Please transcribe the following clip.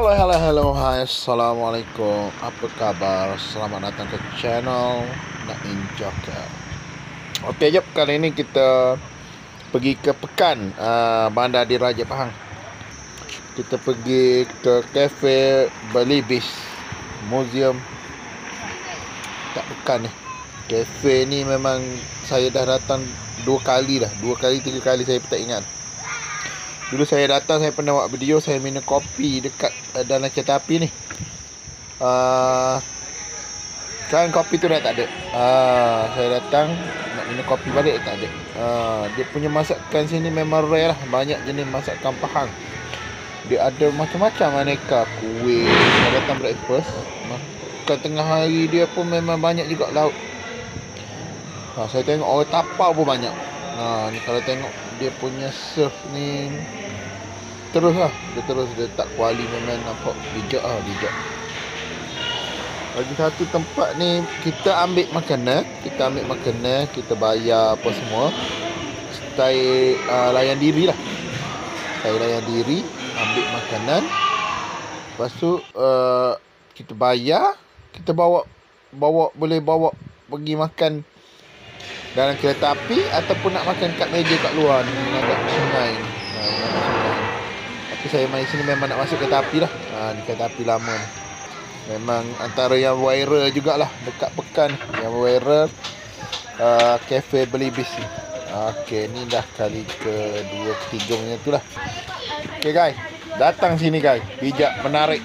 Hello, hai, assalamualaikum. Apa khabar? Selamat datang ke channel Naim Joker. Okey, jap, kali ini kita pergi ke Pekan, Bandar Diraja Pahang. Kita pergi ke kafe Belibis Museum kat Pekan ni. Kafe ni memang saya dah datang 2 kali dah, 3 kali saya tak ingat. Dulu saya datang, saya pernah buat video, saya minum kopi dekat dalam kereta api ni. Kan kopi tu dah tak ada. Saya datang nak minum kopi balik, tak ada. Dia punya masakan sini memang rare lah. Banyak jenis masakan Pahang. Dia ada macam-macam aneka kuih. Saya datang breakfast, makan tengah hari dia pun memang banyak juga lauk. Saya tengok orang tapau pun banyak. Ni kalau tengok dia punya serve ni terus lah. Dia tak kuali, memang nampak bijak lah, bijak. Lagi satu tempat ni kita ambil makanan, kita bayar apa semua. Style layan diri lah. Saya layan diri, ambil makanan. Lepas tu kita bayar, kita boleh bawa pergi makan dalam kereta api ataupun nak makan kat meja kat luar ni, dekat sungai ni. Tapi saya main sini memang nak masuk kereta api lah. Ni kereta api lama ni. Memang antara yang viral jugalah dekat Pekan. Yang viral Cafe Belibis ni. Okey, ni dah kali ke-2, ke-3 macam tu lah. Okey guys, datang sini guys. Bijak, menarik.